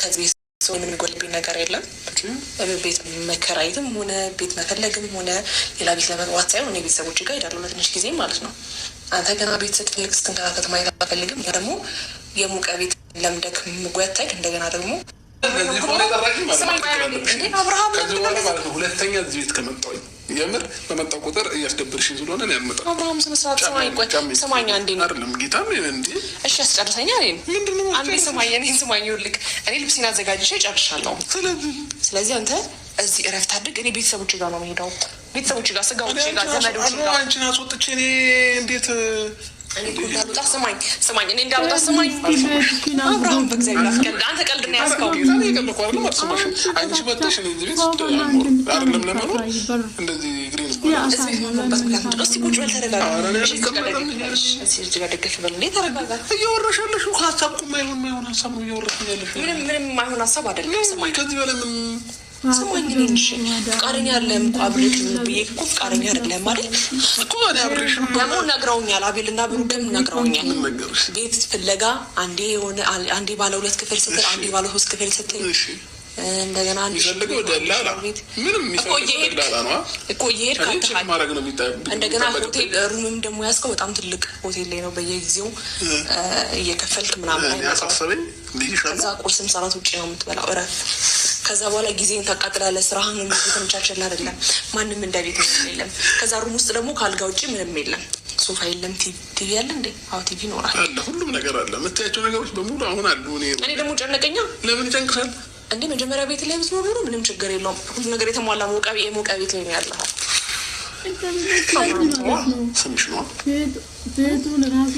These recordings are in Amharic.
ከዚህ ሰው ምንም ጎልብኝ ነገር የለም። ቤት መከራየትም ሆነ ቤት መፈለግም ሆነ ሌላ ቤት ለመግባት ሳይሆን እኔ ቤተሰቦች ጋር ሄዳለሁ ለትንሽ ጊዜ ማለት ነው። አንተ ገና ቤት ስትፈልግ ስትንከራተት ማየት አልፈልግም። ደግሞ የሙቀ ቤት ለምደክ ምጓታይ እንደገና ደግሞ ሁለተኛ እዚህ ቤት ከመጣሁኝ የምር በመጣው ቁጥር እያስደበርሽኝ ስለሆነ ነው ያልመጣው። አብርሃም ስነ ስርዓት ሰማኝ አንዴ ነው አይደለም ጌታ እንዴ እሺ አስጨርሰኛ ምንድነው አንዴ ሰማኝ እኔን ሰማኝ ይልክ እኔ ልብሴን አዘጋጅቼ ጨርሻለሁ። ስለዚህ አንተ እዚህ እረፍት አድርግ። እኔ ቤተሰቦቼ ጋር ነው የምሄደው። ቤተሰቦቼ ጋር ስጋዎቼ ጋር ዘመዶቼ ጋር አንቺን አስወጥቼ እኔ እንዴት እኔ እንዳልወጣ ሰማኝ እኔ እንዳልወጣ ሰማኝ። አብርሃም በእግዚአብሔር አስቀልድ አንተ ቀልድ ነው ያስከው ጌታ ነው የቀለድኩ አይደለም አትሰማሽም አንቺ መጥተሽ እኔ እዚህ ቤት አይደለም ለመኖር እንደዚህ ግሬን ቁጭ በል ተረጋጋ። እዚህ ጋር ደገፍ በል እንዴ ተረጋጋ። እያወራሽ ያለሽ ሀሳብ እኮ የማይሆን ሀሳብ ነው እያወራሽ ያለሽ። ምንም የማይሆን ሀሳብ አይደለም። ሰማኝ ከዚህ በላይ ምን ሰማኝ ነሽ ፍቃደኛ አይደለም እኮ አብሬሽ ብዬ እኮ ፍቃደኛ አይደለም አይደል እኮ እኔ አብሬሽ ደግሞ ነግረውኛል። አቤልና ብሩክም ነግረውኛል። ቤት ፍለጋ አንዴ ባለ 2 ክፍል ስትል አንዴ ባለ 3 ክፍል ስትል እንደገና የሚፈልገው ደላላ ምንም የሚፈልገው ደላላ ነው እኮ እየሄድክ ማድረግ ነው የሚጠብቅ። እንደገና ሆቴል ሩምም ደግሞ ያዝከው በጣም ትልቅ ሆቴል ላይ ነው በየጊዜው እየከፈልክ ምናምን ላይ ያሳሰበኝ ከዛ ቁርስም ሰዓት ውጭ ነው የምትበላው። እረፍ። ከዛ በኋላ ጊዜን ታቃጥላለህ። ስራህን ነው ተመቻቸል አይደለም። ማንም እንደ ቤት የለም። ከዛ ሩም ውስጥ ደግሞ ካልጋ ውጭ ምንም የለም። ሶፋ የለም። ቲቪ አለ እንዴ? አዎ ቲቪ ይኖራል አለ። ሁሉም ነገር አለ። የምታያቸው ነገሮች በሙሉ አሁን አሉ። እኔ ደግሞ ጨነቀኛ። ለምን ይጨንቅሻል እንዴ? መጀመሪያ ቤት ላይ ብትኖር ኖሮ ምንም ችግር የለውም። ሁሉ ነገር የተሟላ የሞቀ ቤት ላይ ነው ያለው። ስምሽ ነው ቤቱን ራሱ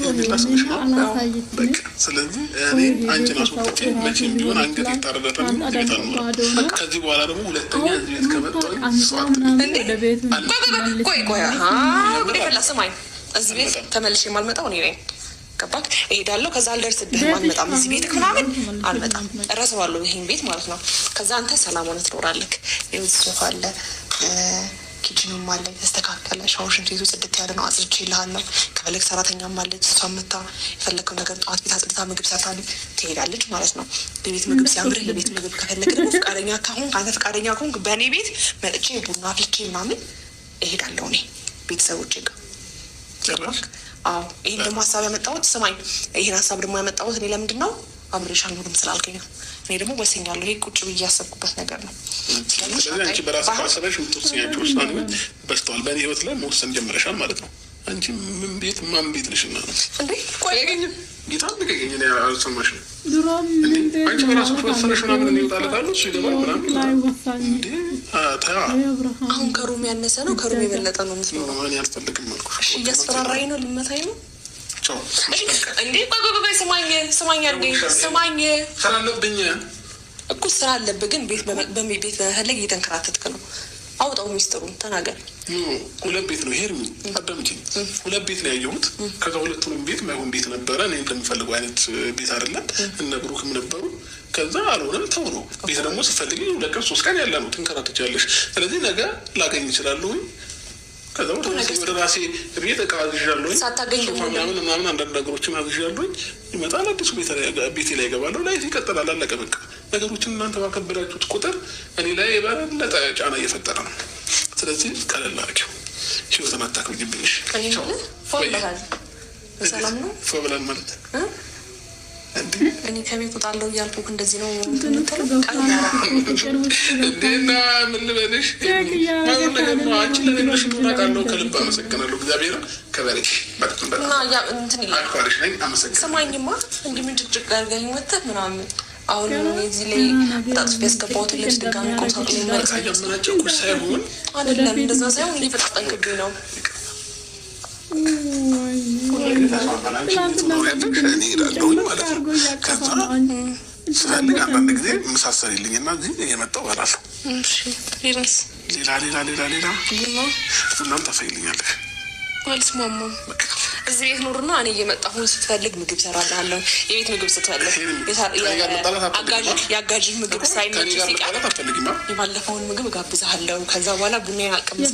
በቃ። ስለዚህ እኔ አንቺን አስወጥቼ መቼም ቢሆን አንገት ይታረዳታል። ከዚህ በኋላ ደግሞ ሁለተኛ እዚህ ቤት ከመጣሁኝ ቆይ ስማኝ፣ እዚህ ቤት ተመልሼ የማልመጣው እኔ ነኝ። ገባክ? እሄዳለሁ። ከዛ አልደርስብህም። አልመጣም። እዚህ ቤት ምናምን አልመጣም። እረሳዋለሁ ይሄን ቤት ማለት ነው። ከዛ አንተ ሰላም ሆነህ ትኖራለህ። የቤት ሶፋ አለ፣ ኪችንም አለ የተስተካከለ፣ ሻወር ሽንት ቤቱ ጽድት ያለ ነው። አጽድቼልሃለሁ። ከፈለግ ሰራተኛም አለች። እሷ መታ የፈለግከው ነገር ጠዋት ቤት አጽድታ ምግብ ሰርታልህ ትሄዳለች ማለት ነው። የቤት ምግብ ሲያምርህ የቤት ምግብ ከፈለግ ደግሞ ፈቃደኛ ካሁን ከአንተ ፈቃደኛ ከሆን በእኔ ቤት መጥቼ ቡና አፍልቼ ምናምን እሄዳለሁ እኔ ቤተሰቦቼ ጋር። አዎ ይህን ደግሞ ሀሳብ ያመጣሁት ስማኝ፣ ይህን ሀሳብ ደግሞ ያመጣሁት እኔ ለምንድን ነው አብሬሽ አልኖርም ስላልከኝ ነው። እኔ ደግሞ ወስኛለሁ። ይሄ ቁጭ ብዬ ያሰብኩበት ነገር ነው። ስለዚህ አንቺ በራስ ካሰበሽ የምትወስኛቸው ውሳኔዎች በስተዋል። በእኔ ህይወት ላይ መወሰን ጀምረሻል ማለት ነው። አንቺ ምን ቤት ማን ቤት ነሽና ነው እንዴ? ቆይ ጌታ ንገኝ አልሰማሽም። አንቺ በራስሽ ወሰነሽ ምናምን እንወጣለታለሁ እሱ ይገባል ምናምን እንዴ? አሁን ከሩም ያነሰ ነው ከሩም የበለጠ ነው የምትኖረው። እኔ አልፈልግም አልኩሽ። እሺ እያስፈራራኝ ነው። ልመታኝ ነው እንዴ? ቆይ ስማኝ አንዴ ስማኝ። ስላለብኝ እኮ ስራ አለብህ፣ ግን ቤት በመፈለግ እየተንከራተትክ ነው። አውጣው ሚስጥሩን ተናገር። ሁለት ቤት ነው ሄርሚ አዳምጪኝ። ሁለት ቤት ነው ያየሁት። ከዛ ሁለቱንም ቤት ማይሆን ቤት ነበረ። እኔ እንደምፈልገው አይነት ቤት አይደለም። እነ ብሩክም ነበሩ። ከዛ አልሆነም ተው ነው። ቤት ደግሞ ስትፈልጊ 2 ቀን 3 ቀን ያለ ነው ትንከራተቻለሽ። ስለዚህ ነገ ላገኝ እችላለሁ። ከዛ ወደ ራሴ ቤት እቃ አዝዣለሁ። ምናምን አንዳንድ ነገሮችን አዝዣለሁኝ። ይመጣል አዲሱ ቤቴ ላይ ይገባለሁ። ላይ ይቀጥላል። አለቀ በቃ። ነገሮችን እናንተ ባከበዳችሁት ቁጥር እኔ ላይ የበለጠ ጫና እየፈጠረ ነው። ስለዚህ ቀለል አድርጊው። ህይወትን አታክብጅብኝሽ። ሰላም ነው ፎብላን ማለት እኔ ከቤት ወጣለሁ እያልኩ እንደዚህ ነው እንዴና ምን ልበልሽ? ማይሆን ነገር ነው። አንቺ ለሌሎሽ ምናቃለው። ከልብ አመሰግናለሁ። እግዚአብሔር ከበሬሽ አክባሪሽ ነኝ። አመሰግናለሁ። ሰማኝማ እንዲህ ምን ጭቅጭቅ አድርገኝ ወጥተህ ምናምን አሁን እዚህ ላይ በጣጥፍ ያስገባሁት ልብስ ድጋሚ ቆሳቁ ያመናጨቁ ሳይሆን አይደለም፣ እንደዛ ሳይሆን እንዲህ በጣጠንክብኝ ነው። እኔ እሄዳለሁኝ ማለት ነው። ከዛ ስፈልግ አንዳንድ ጊዜ መሳሰልልኝ እና እዚህ እየመጣሁ እበላለሁ። ሌላ ቡናም ታፈይልኛለሽ። አልስማማም። እዚህ ቤት ኑርና እኔ እየመጣሁ ስትፈልግ ምግብ ሰራልሃለሁ። የቤት ምግብ ስትፈልግ የአጋዥ ምግብ ሳይመች ሲቀር የባለፈውን ምግብ ጋብዛሃለሁ። ከዛ በኋላ ቡና አቀምስ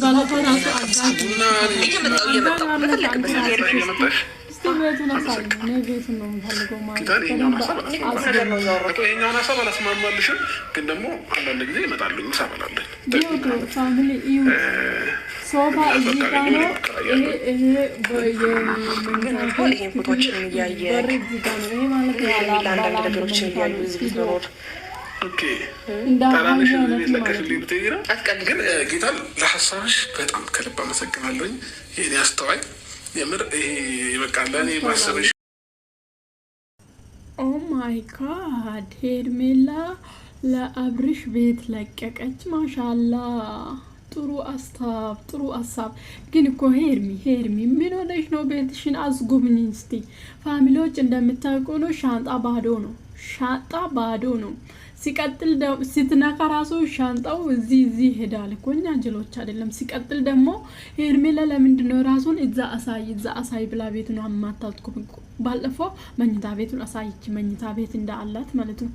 እስቲ ቤቱን አሳይ ነው ቤቱን ነው የምፈልገው ማለት ነው። ይሄኛውን ሀሳብ አላስማማልሽም፣ ግን ደግሞ አንዳንድ ጊዜ ይመጣሉ እንሰማለን። ፋሚሊ እዩ ሶፋ እዚህ ጋር ነው። ይሄ ይሄ ፎቶችን እያየ ይሄ ማለት አንዳንድ ነገሮችን እያዩ እዚህ ቤት መኖር ግን ጌታን ለሀሳብሽ በጣም ከልብ አመሰግናለሁኝ። ይሄኔ አስተዋይ የምር ይሄ በቃ ለእኔ ማሰብሽ። ኦ ማይ ጋድ ሄርሜላ ለአብርሽ ቤት ለቀቀች። ማሻላ ጥሩ ሀሳብ ግን እኮ ሄርሚ ምን ሆነሽ ነው? ቤትሽን አስጎብኝ እስቲ። ፋሚሊዎች እንደምታውቁ ነው ሻንጣ ባዶ ነው። ሲቀጥል ስትነካ ራሱ ሻንጣው እዚህ ይሄዳል እኮ እኛ ጅሎች አይደለም። ሲቀጥል ደግሞ ሄርሜላ ለምንድነው ራሱን እዛ አሳይ ብላ ቤቱን አማታጥኩ። ባለፈው መኝታ ቤቱን አሳይች መኝታ ቤት እንዳላት ማለት ነው።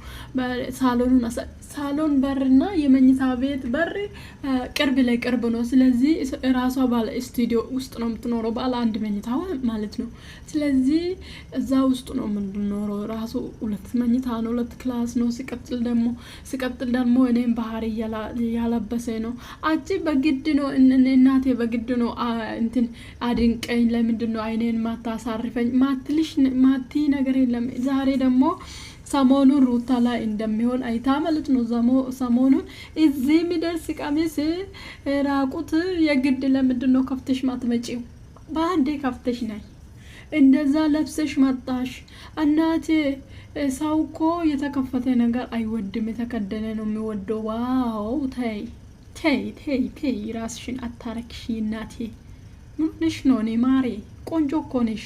ሳሎን በርና የመኝታ ቤት በር ቅርብ ነው። ስለዚህ ራሷ ባለ ስቱዲዮ ውስጥ ነው የምትኖረው፣ ባለ አንድ መኝታ ማለት ነው። ስለዚህ እዛ ውስጥ ነው የምንኖረው። ራሱ 2 መኝታ ነው፣ 2 ክላስ ነው። ሲቀጥል ደግሞ እኔም ባህሪ ያለበሰ ነው። አጭ በግድ ነው እናቴ በግድ ነው እንትን አድንቀኝ። ለምንድን ነው አይኔን ማታሳርፈኝ ማቲ ነገር የለም። ዛሬ ደግሞ ሰሞኑን ሩታ ላይ እንደሚሆን አይታ ማለት ነው። ሰሞኑን እዚህ የሚደርስ ቀሚስ ራቁት የግድ ለምንድን ነው ከፍተሽ ማትመጪው? በአንዴ ከፍተሽ ነይ። እንደዛ ለብሰሽ መጣሽ። እናቴ ሰው እኮ የተከፈተ ነገር አይወድም፣ የተከደነ ነው የሚወደው። ዋው ተይ ራስሽን አታረክሽ እናቴ። ምን ነሽ ነው? እኔ ማሬ ቆንጆ እኮ ነሽ።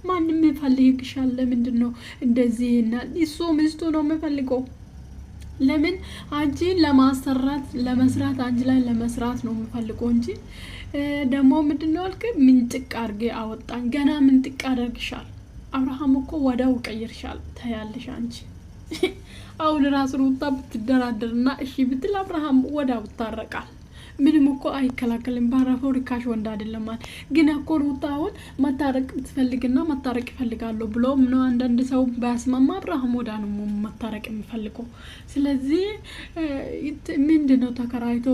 ማንም ይፈልግሻል። ለምንድን ነው እንደዚህ? እና እሱ ሚስቱ ነው የሚፈልገው። ለምን አንቺን ለመስራት አንቺ ላይ ለመስራት ነው የሚፈልገው እንጂ ደግሞ ምንድነው አልከ ምንጥቅ አርጌ አወጣኝ። ገና ምንጥቅ አደርግሻል። አብርሃም እኮ ወዳው ቀይርሻል። ታያለሽ አንቺ አሁን ራስ ሩታ ብትደራደርና እሺ ብትል አብርሃም ወዳው ታረቃል። ምንም እኮ አይከላከልም። ባራፈው ሪካሽ ወንድ አይደለም ማለት ግን እኮ ሩታ አሁን መታረቅ ብትፈልግና መታረቅ ይፈልጋለሁ ብሎ ምን አንዳንድ ሰው ባስማማ አብርሃም ወዳ ነው መታረቅ የሚፈልገው። ስለዚህ ምንድነው ተከራይቶ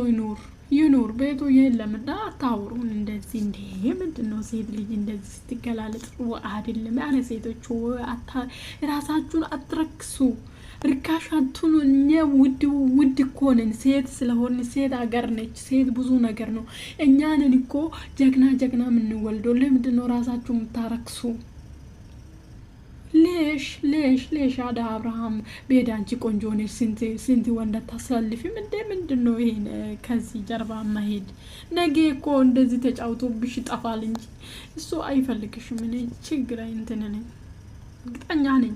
ይኑር ቤቱ የለምና አታውሩን እንደዚህ እንዴ። ምንድነው ሴት ልጅ እንደዚህ ስትገላለጥ አይደለም። ያኔ ሴቶቹ ራሳችሁን አትረክሱ። ርካሽ አትሁኑ። እኛ ውድ እኮ ነን። ሴት ስለሆነ ሴት አገር ነች። ሴት ብዙ ነገር ነው። እኛንን እኮ ጀግና የምንወልደው። ለምንድን ነው ራሳችሁ የምታረክሱ? ሌሽ አዳ አብርሃም ቤዳንቺ ቆንጆ ነች። ስንት ወንድ ታሳልፊም እንዴ? ምንድን ነው ይሄን ከዚህ ጀርባ ማሄድ? ነገ እኮ እንደዚህ ተጫውቶብሽ ይጠፋል እንጂ እሱ አይፈልግሽም። እኔ ችግር እንትን ነኝ፣ እርግጠኛ ነኝ።